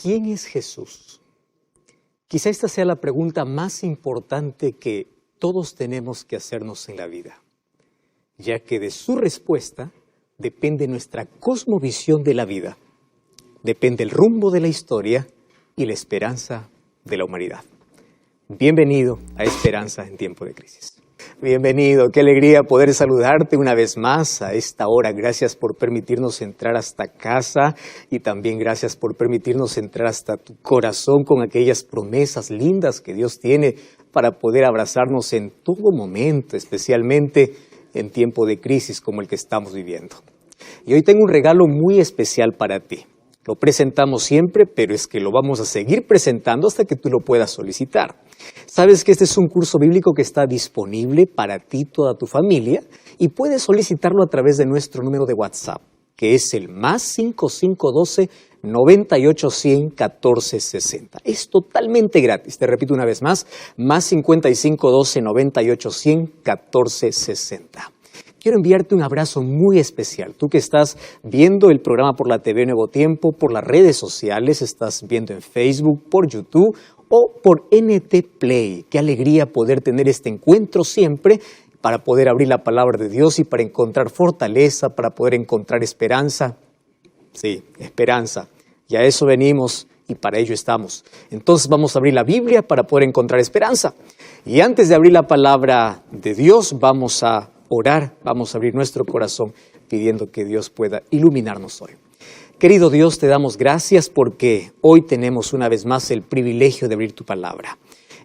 ¿Quién es Jesús? Quizá esta sea la pregunta más importante que todos tenemos que hacernos en la vida, ya que de su respuesta depende nuestra cosmovisión de la vida, depende el rumbo de la historia y la esperanza de la humanidad. Bienvenido a Esperanza en Tiempo de Crisis. Bienvenido, qué alegría poder saludarte una vez más a esta hora. Gracias por permitirnos entrar hasta casa y también gracias por permitirnos entrar hasta tu corazón con aquellas promesas lindas que Dios tiene para poder abrazarnos en todo momento, especialmente en tiempo de crisis como el que estamos viviendo. Y hoy tengo un regalo muy especial para ti. Lo presentamos siempre, pero es que lo vamos a seguir presentando hasta que tú lo puedas solicitar. Sabes que este es un curso bíblico que está disponible para ti y toda tu familia y puedes solicitarlo a través de nuestro número de WhatsApp, que es el +5512 9810 1460. Es totalmente gratis. Te repito una vez más, +5512 9810 1460. Quiero enviarte un abrazo muy especial. Tú que estás viendo el programa por la TV Nuevo Tiempo, por las redes sociales, estás viendo en Facebook, por YouTube o por NT Play. Qué alegría poder tener este encuentro siempre para poder abrir la palabra de Dios y para encontrar fortaleza, para poder encontrar esperanza. Sí, esperanza. Y a eso venimos y para ello estamos. Entonces vamos a abrir la Biblia para poder encontrar esperanza. Y antes de abrir la palabra de Dios, vamos a orar, vamos a abrir nuestro corazón pidiendo que Dios pueda iluminarnos hoy. Querido Dios, te damos gracias porque hoy tenemos una vez más el privilegio de abrir tu palabra.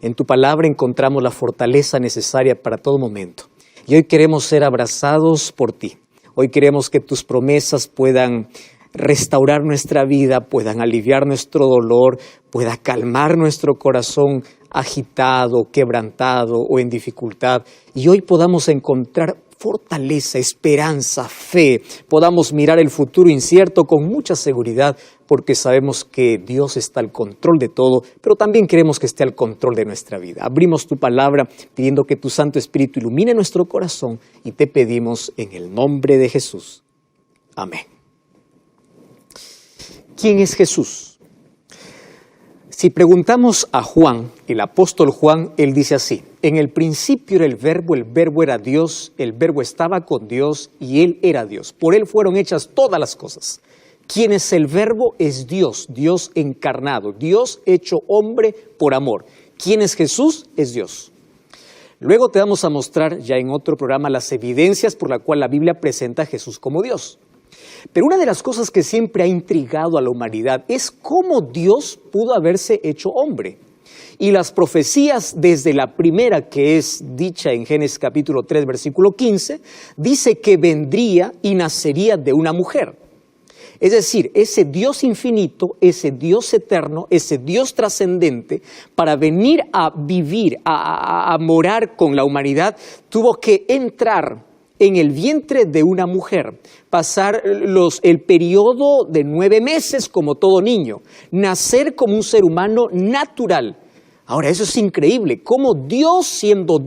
En tu palabra encontramos la fortaleza necesaria para todo momento. Y hoy queremos ser abrazados por ti. Hoy queremos que tus promesas puedan restaurar nuestra vida, puedan aliviar nuestro dolor, pueda calmar nuestro corazón agitado, quebrantado o en dificultad. Y hoy podamos encontrar fortaleza, esperanza, fe, podamos mirar el futuro incierto con mucha seguridad porque sabemos que Dios está al control de todo, pero también queremos que esté al control de nuestra vida. Abrimos tu palabra pidiendo que tu Santo Espíritu ilumine nuestro corazón y te pedimos en el nombre de Jesús. Amén. ¿Quién es Jesús? Si preguntamos a Juan, el apóstol Juan, él dice así: en el principio era el verbo era Dios, el verbo estaba con Dios y él era Dios. Por él fueron hechas todas las cosas. ¿Quién es el verbo? Es Dios, Dios encarnado, Dios hecho hombre por amor. ¿Quién es Jesús? Es Dios. Luego te vamos a mostrar ya en otro programa las evidencias por la cual la Biblia presenta a Jesús como Dios. Pero una de las cosas que siempre ha intrigado a la humanidad es cómo Dios pudo haberse hecho hombre. Y las profecías, desde la primera que es dicha en Génesis capítulo 3, versículo 15, dice que vendría y nacería de una mujer. Es decir, ese Dios infinito, ese Dios eterno, ese Dios trascendente, para venir a vivir, a morar con la humanidad, tuvo que entrar en el vientre de una mujer, pasar el periodo de 9 meses como todo niño, nacer como un ser humano natural. Ahora, eso es increíble, cómo Dios, siendo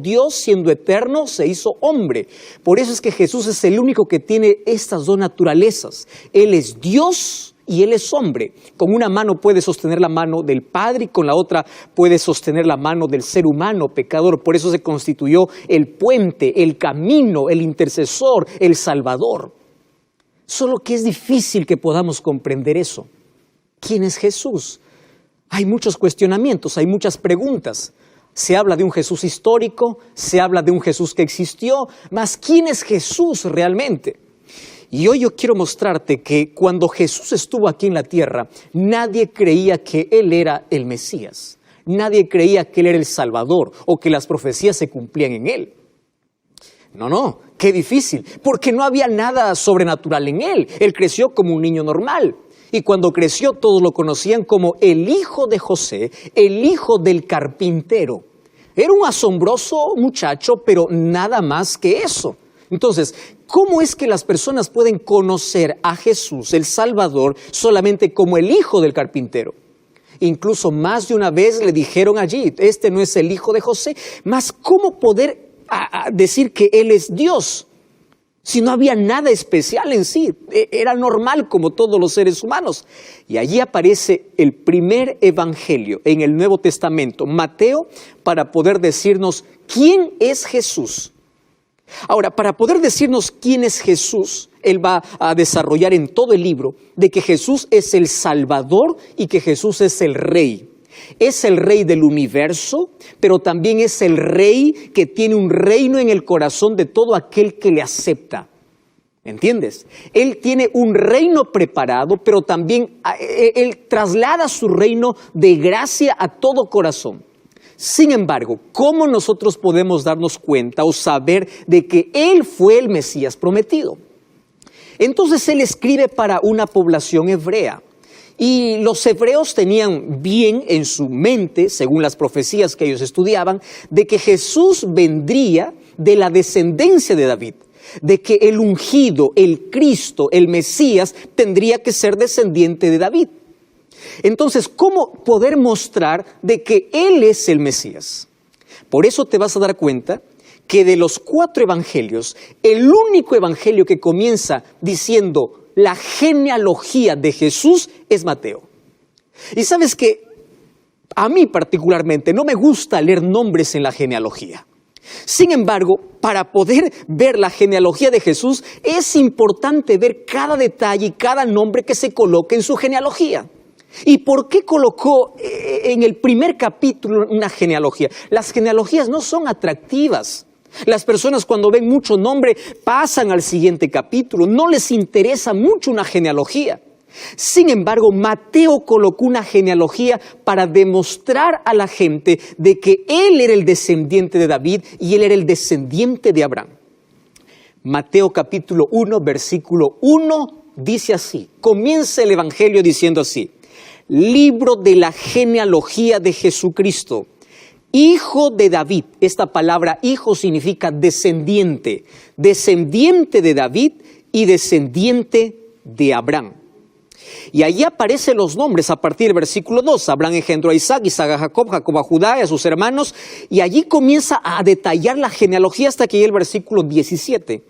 eterno, se hizo hombre. Por eso es que Jesús es el único que tiene estas dos naturalezas. Él es Dios y Él es hombre. Con una mano puede sostener la mano del Padre y con la otra puede sostener la mano del ser humano pecador. Por eso se constituyó el puente, el camino, el intercesor, el Salvador. Solo que es difícil que podamos comprender eso. ¿Quién es Jesús? Hay muchos cuestionamientos, hay muchas preguntas. Se habla de un Jesús histórico, se habla de un Jesús que existió, mas ¿quién es Jesús realmente? Y hoy yo quiero mostrarte que cuando Jesús estuvo aquí en la tierra, nadie creía que Él era el Mesías. Nadie creía que Él era el Salvador o que las profecías se cumplían en Él. No, qué difícil, porque no había nada sobrenatural en Él. Él creció como un niño normal. Y cuando creció todos lo conocían como el hijo de José, el hijo del carpintero. Era un asombroso muchacho, pero nada más que eso. Entonces, ¿cómo es que las personas pueden conocer a Jesús, el Salvador, solamente como el hijo del carpintero? Incluso más de una vez le dijeron allí, este no es el hijo de José, mas ¿cómo poder decir que Él es Dios? Si no había nada especial en sí, era normal como todos los seres humanos. Y allí aparece el primer evangelio en el Nuevo Testamento, Mateo, para poder decirnos quién es Jesús. Ahora, para poder decirnos quién es Jesús, él va a desarrollar en todo el libro de que Jesús es el Salvador y que Jesús es el Rey. Es el Rey del universo, pero también es el Rey que tiene un reino en el corazón de todo aquel que le acepta. ¿Entiendes? Él tiene un reino preparado, pero también Él traslada su reino de gracia a todo corazón. Sin embargo, ¿cómo nosotros podemos darnos cuenta o saber de que Él fue el Mesías prometido? Entonces Él escribe para una población hebrea. Y los hebreos tenían bien en su mente, según las profecías que ellos estudiaban, de que Jesús vendría de la descendencia de David, de que el ungido, el Cristo, el Mesías, tendría que ser descendiente de David. Entonces, ¿cómo poder mostrar de que Él es el Mesías? Por eso te vas a dar cuenta que de los 4 evangelios, el único evangelio que comienza diciendo la genealogía de Jesús es Mateo. Y sabes que a mí particularmente no me gusta leer nombres en la genealogía. Sin embargo, para poder ver la genealogía de Jesús es importante ver cada detalle y cada nombre que se coloque en su genealogía. ¿Y por qué colocó en el primer capítulo una genealogía? Las genealogías no son atractivas. Las personas cuando ven mucho nombre pasan al siguiente capítulo, no les interesa mucho una genealogía. Sin embargo, Mateo colocó una genealogía para demostrar a la gente de que él era el descendiente de David y él era el descendiente de Abraham. Mateo capítulo 1, versículo 1 dice así, comienza el evangelio diciendo así, libro de la genealogía de Jesucristo, hijo de David. Esta palabra hijo significa descendiente, descendiente de David y descendiente de Abraham. Y allí aparecen los nombres a partir del versículo 2. Abraham engendró a Isaac, Isaac a Jacob, Jacob a Judá y a sus hermanos. Y allí comienza a detallar la genealogía hasta que llega el versículo 17.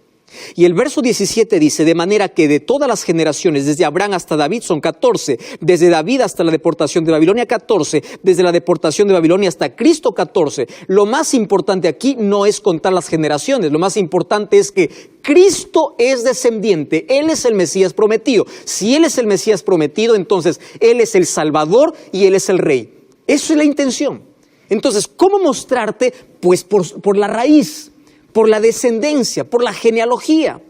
Y el verso 17 dice, de manera que de todas las generaciones, desde Abraham hasta David son 14, desde David hasta la deportación de Babilonia 14, desde la deportación de Babilonia hasta Cristo 14. Lo más importante aquí no es contar las generaciones, lo más importante es que Cristo es descendiente, Él es el Mesías prometido. Si Él es el Mesías prometido, entonces Él es el Salvador y Él es el Rey. Eso es la intención. Entonces, ¿cómo mostrarte? Pues por la raíz, por la descendencia, por la genealogía.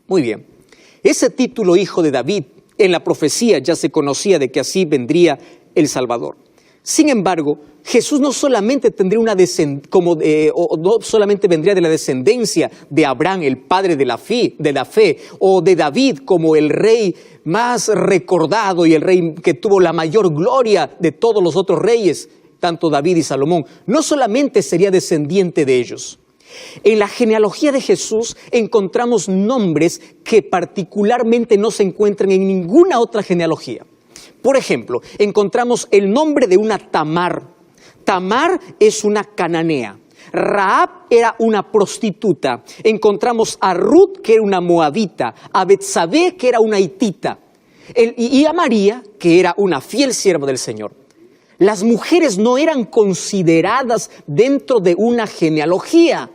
Muy bien, ese título hijo de David, en la profecía ya se conocía de que así vendría el Salvador. Sin embargo, Jesús no solamente tendría no solamente vendría de la descendencia de Abraham, el padre de la fe, o de David como el rey más recordado y el rey que tuvo la mayor gloria de todos los otros reyes, tanto David y Salomón. No solamente sería descendiente de ellos. En la genealogía de Jesús encontramos nombres que particularmente no se encuentran en ninguna otra genealogía. Por ejemplo, encontramos el nombre de una Tamar. Tamar es una cananea. Rahab era una prostituta. Encontramos a Ruth, que era una moabita. A Betsabé, que era una hitita. Y a María, que era una fiel sierva del Señor. Las mujeres no eran consideradas dentro de una genealogía.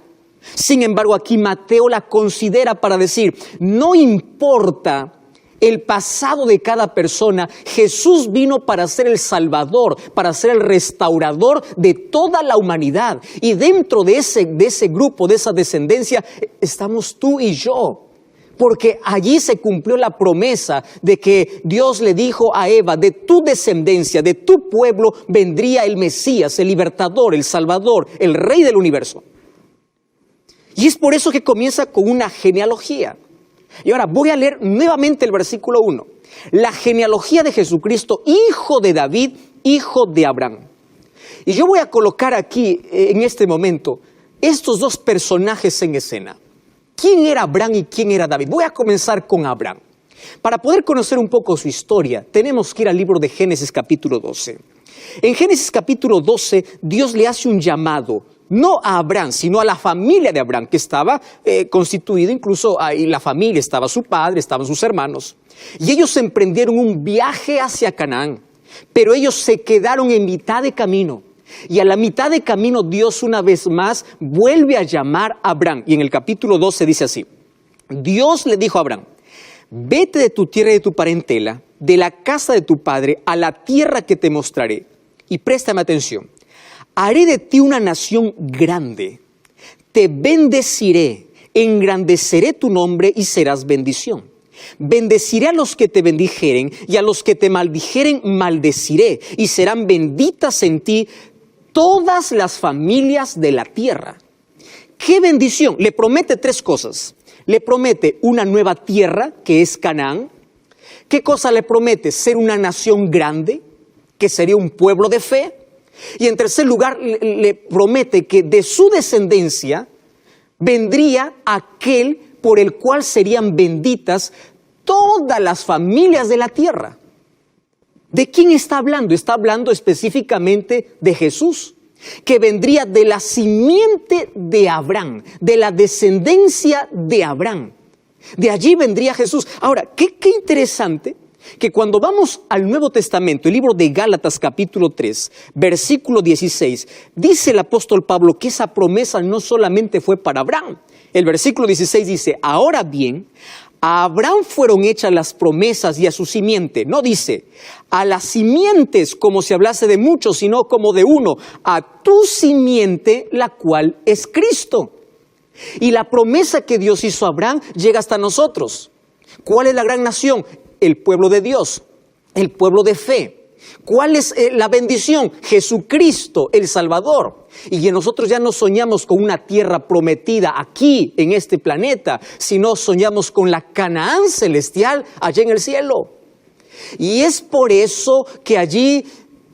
Sin embargo, aquí Mateo la considera para decir, no importa el pasado de cada persona, Jesús vino para ser el Salvador, para ser el restaurador de toda la humanidad. Y dentro de ese grupo, de esa descendencia, estamos tú y yo. Porque allí se cumplió la promesa de que Dios le dijo a Eva, de tu descendencia, de tu pueblo, vendría el Mesías, el libertador, el Salvador, el Rey del universo. Y es por eso que comienza con una genealogía. Y ahora voy a leer nuevamente el versículo 1. La genealogía de Jesucristo, hijo de David, hijo de Abraham. Y yo voy a colocar aquí, en este momento, estos dos personajes en escena. ¿Quién era Abraham y quién era David? Voy a comenzar con Abraham. Para poder conocer un poco su historia, tenemos que ir al libro de Génesis capítulo 12. En Génesis capítulo 12, Dios le hace un llamado no a Abraham, sino a la familia de Abraham, que estaba constituida, incluso ahí la familia, estaba su padre, estaban sus hermanos. Y ellos emprendieron un viaje hacia Canaán, pero ellos se quedaron en mitad de camino. Y a la mitad de camino Dios una vez más vuelve a llamar a Abraham. Y en el capítulo 12 dice así: Dios le dijo a Abraham: vete de tu tierra y de tu parentela, de la casa de tu padre, a la tierra que te mostraré. Y préstame atención. Haré de ti una nación grande, te bendeciré, engrandeceré tu nombre y serás bendición. Bendeciré a los que te bendijeren y a los que te maldijeren maldeciré, y serán benditas en ti todas las familias de la tierra. ¡Qué bendición! Le promete tres cosas. Le promete una nueva tierra, que es Canaán. ¿Qué cosa le promete? Ser una nación grande, que sería un pueblo de fe. Y en tercer lugar, le promete que de su descendencia vendría aquel por el cual serían benditas todas las familias de la tierra. ¿De quién está hablando? Está hablando específicamente de Jesús, que vendría de la simiente de Abraham, de la descendencia de Abraham. De allí vendría Jesús. Ahora, qué interesante que cuando vamos al Nuevo Testamento, el libro de Gálatas capítulo 3, versículo 16, dice el apóstol Pablo que esa promesa no solamente fue para Abraham. El versículo 16 dice: ahora bien, a Abraham fueron hechas las promesas y a su simiente. No dice a las simientes como si hablase de muchos, sino como de uno, a tu simiente, la cual es Cristo. Y la promesa que Dios hizo a Abraham llega hasta nosotros. ¿Cuál es la gran nación? El pueblo de Dios, el pueblo de fe. ¿Cuál es la bendición? Jesucristo, el Salvador. Y nosotros ya no soñamos con una tierra prometida aquí, en este planeta, sino soñamos con la Canaán celestial allá en el cielo. Y es por eso que allí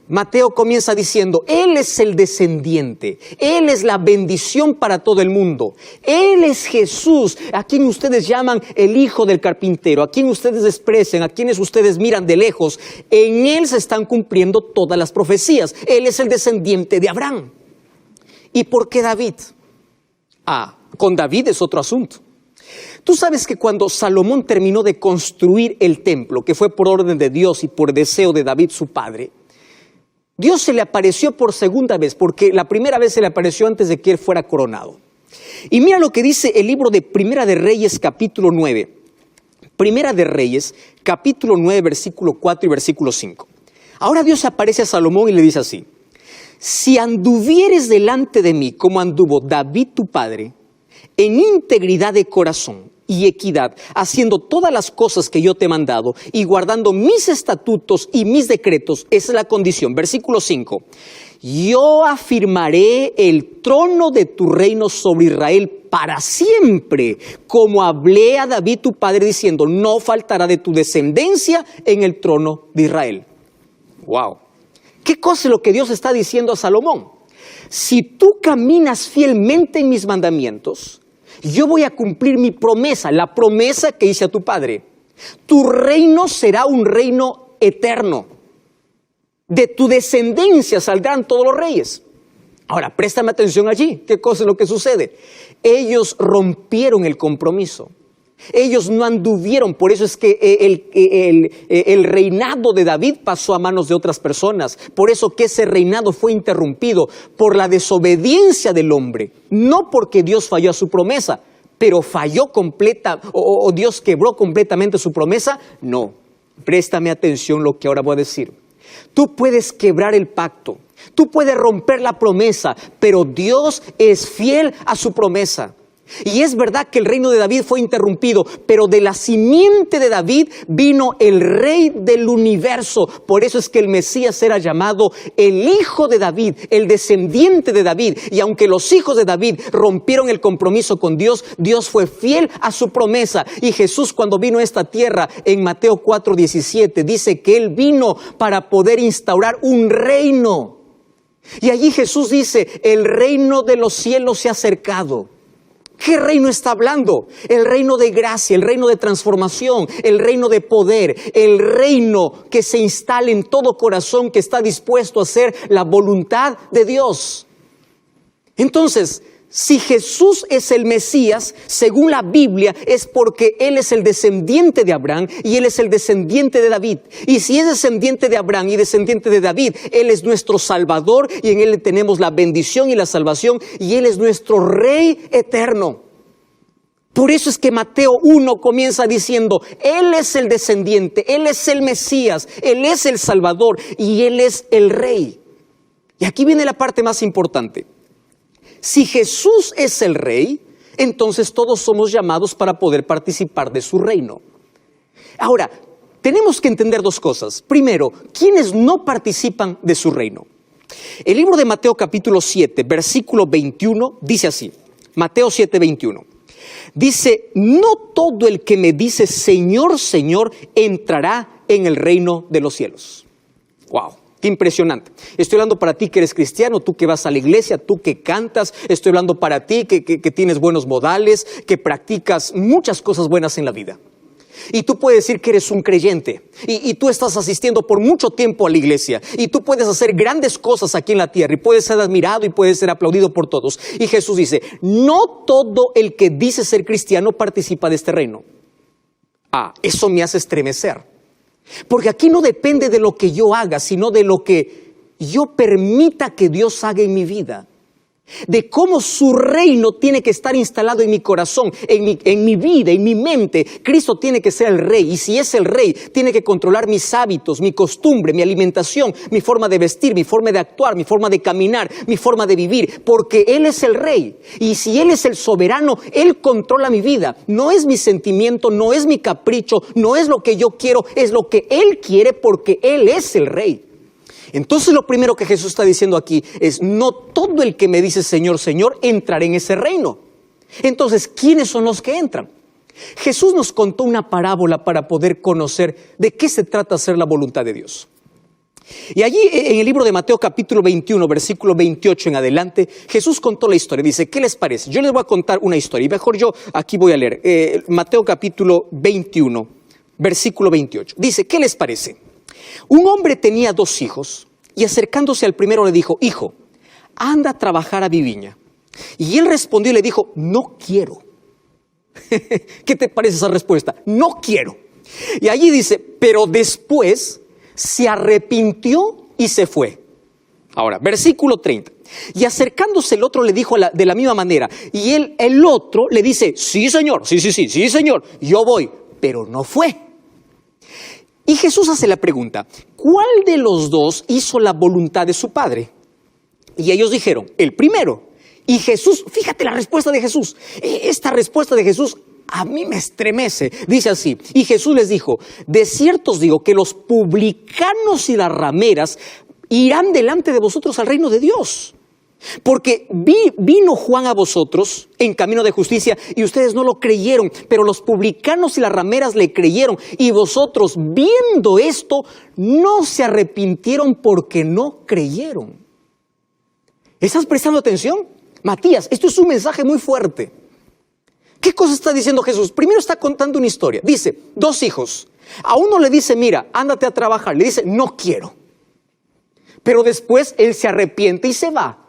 Mateo comienza diciendo: Él es el descendiente, Él es la bendición para todo el mundo. Él es Jesús, a quien ustedes llaman el hijo del carpintero, a quien ustedes desprecian, a quienes ustedes miran de lejos. En Él se están cumpliendo todas las profecías. Él es el descendiente de Abraham. ¿Y por qué David? Con David es otro asunto. Tú sabes que cuando Salomón terminó de construir el templo, que fue por orden de Dios y por deseo de David su padre, Dios se le apareció por segunda vez, porque la primera vez se le apareció antes de que él fuera coronado. Y mira lo que dice el libro de Primera de Reyes, capítulo 9. Primera de Reyes, capítulo 9, versículo 4 y versículo 5. Ahora Dios se aparece a Salomón y le dice así: si anduvieres delante de mí como anduvo David tu padre, en integridad de corazón y equidad, haciendo todas las cosas que yo te he mandado y guardando mis estatutos y mis decretos, esa es la condición. Versículo 5. Yo afirmaré el trono de tu reino sobre Israel para siempre, como hablé a David tu padre diciendo: no faltará de tu descendencia en el trono de Israel. Wow. ¿Qué cosa es lo que Dios está diciendo a Salomón? Si tú caminas fielmente en mis mandamientos, yo voy a cumplir mi promesa, la promesa que hice a tu padre. Tu reino será un reino eterno. De tu descendencia saldrán todos los reyes. Ahora, préstame atención allí. ¿Qué cosa es lo que sucede? Ellos rompieron el compromiso. Ellos no anduvieron, por eso es que el reinado de David pasó a manos de otras personas. Por eso que ese reinado fue interrumpido por la desobediencia del hombre. No porque Dios falló a su promesa, pero falló completa, o Dios quebró completamente su promesa. No, préstame atención lo que ahora voy a decir. Tú puedes quebrar el pacto, tú puedes romper la promesa, pero Dios es fiel a su promesa. Y es verdad que el reino de David fue interrumpido, pero de la simiente de David vino el rey del universo. Por eso es que el Mesías era llamado el hijo de David, el descendiente de David. Y aunque los hijos de David rompieron el compromiso con Dios, Dios fue fiel a su promesa. Y Jesús, cuando vino a esta tierra en Mateo 4:17, dice que Él vino para poder instaurar un reino. Y allí Jesús dice: el reino de los cielos se ha acercado. ¿Qué reino está hablando? El reino de gracia, el reino de transformación, el reino de poder, el reino que se instala en todo corazón que está dispuesto a hacer la voluntad de Dios. Entonces, si Jesús es el Mesías, según la Biblia, es porque Él es el descendiente de Abraham y Él es el descendiente de David. Y si es descendiente de Abraham y descendiente de David, Él es nuestro Salvador y en Él tenemos la bendición y la salvación y Él es nuestro Rey eterno. Por eso es que Mateo 1 comienza diciendo, Él es el descendiente, Él es el Mesías, Él es el Salvador y Él es el Rey. Y aquí viene la parte más importante. Si Jesús es el Rey, entonces todos somos llamados para poder participar de su reino. Ahora, tenemos que entender dos cosas. Primero, ¿quiénes no participan de su reino? El libro de Mateo capítulo 7, versículo 21, dice así. Mateo 7, 21. Dice, no todo el que me dice Señor, Señor, entrará en el reino de los cielos. ¡Wow! ¡Qué impresionante! Estoy hablando para ti que eres cristiano, tú que vas a la iglesia, tú que cantas. Estoy hablando para ti que tienes buenos modales, que practicas muchas cosas buenas en la vida. Y tú puedes decir que eres un creyente y tú estás asistiendo por mucho tiempo a la iglesia y tú puedes hacer grandes cosas aquí en la tierra y puedes ser admirado y puedes ser aplaudido por todos. Y Jesús dice, no todo el que dice ser cristiano participa de este reino. Eso me hace estremecer. Porque aquí no depende de lo que yo haga, sino de lo que yo permita que Dios haga en mi vida. De cómo su reino tiene que estar instalado en mi corazón, en mi vida, en mi mente. Cristo tiene que ser el Rey. Y si es el Rey, tiene que controlar mis hábitos, mi costumbre, mi alimentación, mi forma de vestir, mi forma de actuar, mi forma de caminar, mi forma de vivir. Porque Él es el Rey. Y si Él es el soberano, Él controla mi vida. No es mi sentimiento, no es mi capricho, no es lo que yo quiero, es lo que Él quiere porque Él es el Rey. Entonces lo primero que Jesús está diciendo aquí es, no todo el que me dice Señor, Señor, entrará en ese reino. Entonces, ¿quiénes son los que entran? Jesús nos contó una parábola para poder conocer de qué se trata hacer la voluntad de Dios. Y allí en el libro de Mateo capítulo 21, versículo 28 en adelante, Jesús contó la historia. Dice, ¿qué les parece? Yo les voy a contar una historia y mejor yo aquí voy a leer. Mateo capítulo 21, versículo 28. Dice, ¿qué les parece? Un hombre tenía 2 hijos y acercándose al primero le dijo, hijo, anda a trabajar a mi viña. Y él respondió y le dijo, no quiero. ¿Qué te parece esa respuesta? No quiero. Y allí dice, pero después se arrepintió y se fue. Ahora, versículo 30. Y acercándose el otro le dijo de la misma manera. Y el otro le dice, sí señor, sí señor, yo voy. Pero no fue. Y Jesús hace la pregunta, ¿cuál de los dos hizo la voluntad de su padre? Y ellos dijeron, el primero. Y Jesús, fíjate la respuesta de Jesús. Esta respuesta de Jesús a mí me estremece. Dice así, y Jesús les dijo, de cierto os digo que los publicanos y las rameras irán delante de vosotros al reino de Dios. Porque vino Juan a vosotros en camino de justicia y ustedes no lo creyeron, pero los publicanos y las rameras le creyeron y vosotros viendo esto no se arrepintieron porque no creyeron. ¿Estás prestando atención? Matías, esto es un mensaje muy fuerte. ¿Qué cosa está diciendo Jesús? Primero está contando una historia. Dice, 2 hijos. A uno le dice, mira, ándate a trabajar. Le dice, no quiero. Pero después él se arrepiente y se va.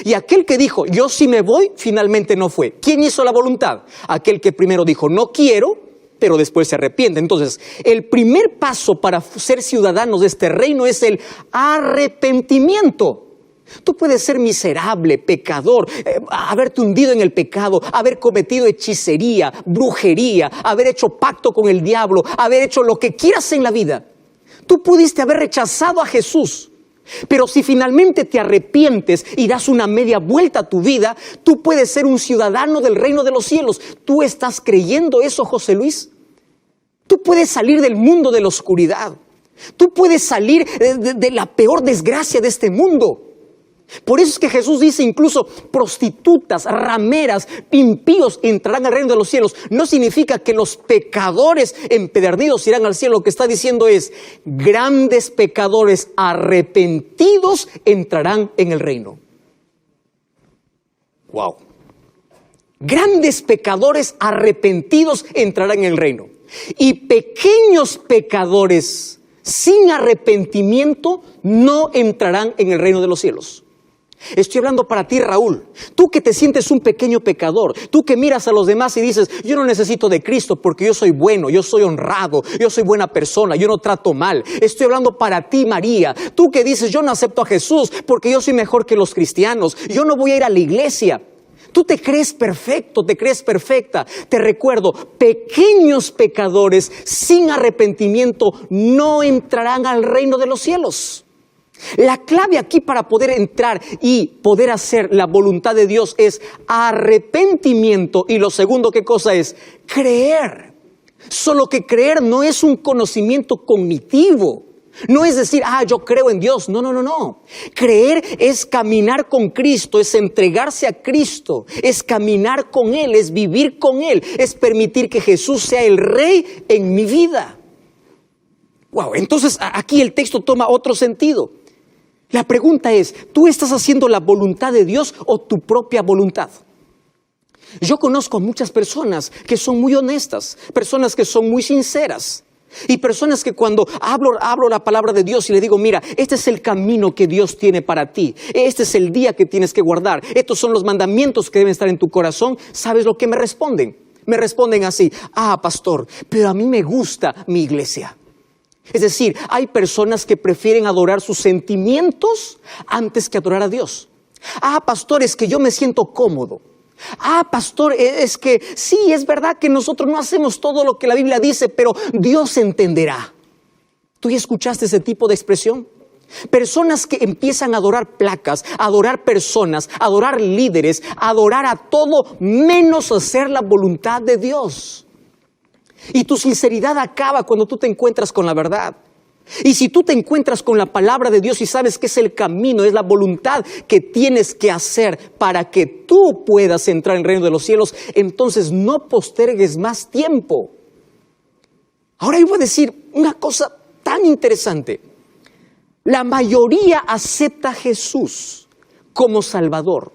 Y aquel que dijo, yo sí me voy, finalmente no fue. ¿Quién hizo la voluntad? Aquel que primero dijo, no quiero, pero después se arrepiente. Entonces, el primer paso para ser ciudadanos de este reino es el arrepentimiento. Tú puedes ser miserable, pecador, haberte hundido en el pecado, haber cometido hechicería, brujería, haber hecho pacto con el diablo, haber hecho lo que quieras en la vida. Tú pudiste haber rechazado a Jesús. Pero si finalmente te arrepientes y das una media vuelta a tu vida, tú puedes ser un ciudadano del reino de los cielos. ¿Tú estás creyendo eso, José Luis? Tú puedes salir del mundo de la oscuridad. Tú puedes salir de la peor desgracia de este mundo. Por eso es que Jesús dice incluso prostitutas, rameras, impíos entrarán al reino de los cielos. No significa que los pecadores empedernidos irán al cielo. Lo que está diciendo es grandes pecadores arrepentidos entrarán en el reino. Wow. Grandes pecadores arrepentidos entrarán en el reino. Y pequeños pecadores sin arrepentimiento no entrarán en el reino de los cielos. Estoy hablando para ti, Raúl. Tú que te sientes un pequeño pecador, tú que miras a los demás y dices, yo no necesito de Cristo porque yo soy bueno, yo soy honrado, yo soy buena persona, yo no trato mal. Estoy hablando para ti, María. Tú que dices, yo no acepto a Jesús porque yo soy mejor que los cristianos, yo no voy a ir a la iglesia. Tú te crees perfecto, te crees perfecta. Te recuerdo, pequeños pecadores sin arrepentimiento no entrarán al reino de los cielos. La clave aquí para poder entrar y poder hacer la voluntad de Dios es arrepentimiento. Y lo segundo, ¿qué cosa es? Creer. Solo que creer no es un conocimiento cognitivo. No es decir, yo creo en Dios. No. Creer es caminar con Cristo, es entregarse a Cristo, es caminar con Él, es vivir con Él, es permitir que Jesús sea el Rey en mi vida. Wow, entonces aquí el texto toma otro sentido. La pregunta es, ¿tú estás haciendo la voluntad de Dios o tu propia voluntad? Yo conozco a muchas personas que son muy honestas, personas que son muy sinceras y personas que cuando hablo la palabra de Dios y le digo, mira, este es el camino que Dios tiene para ti, este es el día que tienes que guardar, estos son los mandamientos que deben estar en tu corazón, ¿sabes lo que me responden? Me responden así, pastor, pero a mí me gusta mi iglesia. Es decir, hay personas que prefieren adorar sus sentimientos antes que adorar a Dios. Pastor, es que yo me siento cómodo. Pastor, es que sí, es verdad que nosotros no hacemos todo lo que la Biblia dice, pero Dios entenderá. ¿Tú ya escuchaste ese tipo de expresión? Personas que empiezan a adorar placas, a adorar personas, a adorar líderes, a adorar a todo menos hacer la voluntad de Dios. Y tu sinceridad acaba cuando tú te encuentras con la verdad. Y si tú te encuentras con la palabra de Dios y sabes que es el camino, es la voluntad que tienes que hacer para que tú puedas entrar en el reino de los cielos, entonces no postergues más tiempo. Ahora yo voy a decir una cosa tan interesante. La mayoría acepta a Jesús como Salvador.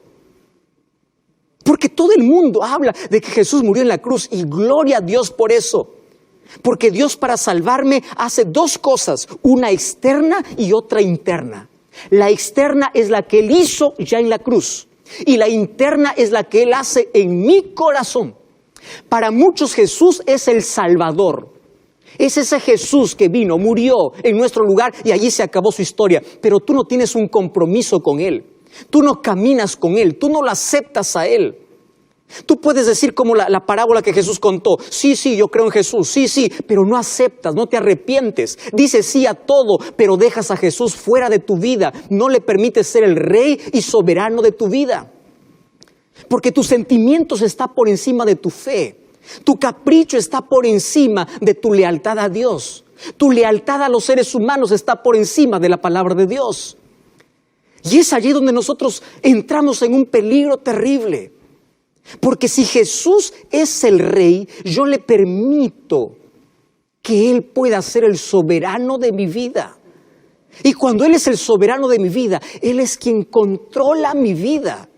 Porque todo el mundo habla de que Jesús murió en la cruz y gloria a Dios por eso. Porque Dios para salvarme hace dos cosas, una externa y otra interna. La externa es la que Él hizo ya en la cruz y la interna es la que Él hace en mi corazón. Para muchos Jesús es el Salvador. Es ese Jesús que vino, murió en nuestro lugar y allí se acabó su historia. Pero tú no tienes un compromiso con Él. Tú no caminas con Él, tú no lo aceptas a Él. Tú puedes decir como la parábola que Jesús contó, sí, yo creo en Jesús, sí, pero no aceptas, no te arrepientes. Dices sí a todo, pero dejas a Jesús fuera de tu vida. No le permites ser el Rey y soberano de tu vida. Porque tus sentimientos están por encima de tu fe. Tu capricho está por encima de tu lealtad a Dios. Tu lealtad a los seres humanos está por encima de la palabra de Dios. Y es allí donde nosotros entramos en un peligro terrible. Porque si Jesús es el Rey, yo le permito que Él pueda ser el soberano de mi vida. Y cuando Él es el soberano de mi vida, Él es quien controla mi vida.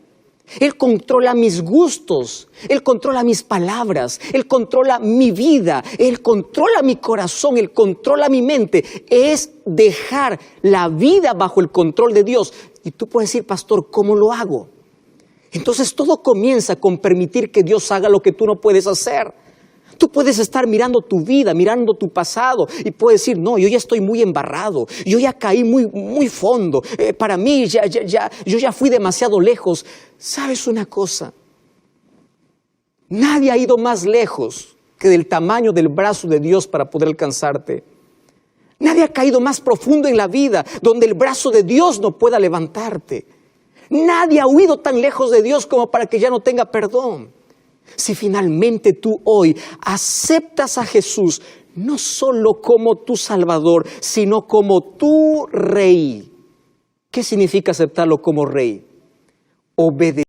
Él controla mis gustos, Él controla mis palabras, Él controla mi vida, Él controla mi corazón, Él controla mi mente. Es dejar la vida bajo el control de Dios. Y tú puedes decir, pastor, ¿cómo lo hago? Entonces todo comienza con permitir que Dios haga lo que tú no puedes hacer. Tú puedes estar mirando tu vida, mirando tu pasado y puedes decir, no, yo ya estoy muy embarrado, yo ya caí muy fondo, para mí yo ya fui demasiado lejos. ¿Sabes una cosa? Nadie ha ido más lejos que del tamaño del brazo de Dios para poder alcanzarte. Nadie ha caído más profundo en la vida donde el brazo de Dios no pueda levantarte. Nadie ha huido tan lejos de Dios como para que ya no tenga perdón. Si finalmente tú hoy aceptas a Jesús, no solo como tu Salvador, sino como tu Rey. ¿Qué significa aceptarlo como Rey? Obedecer.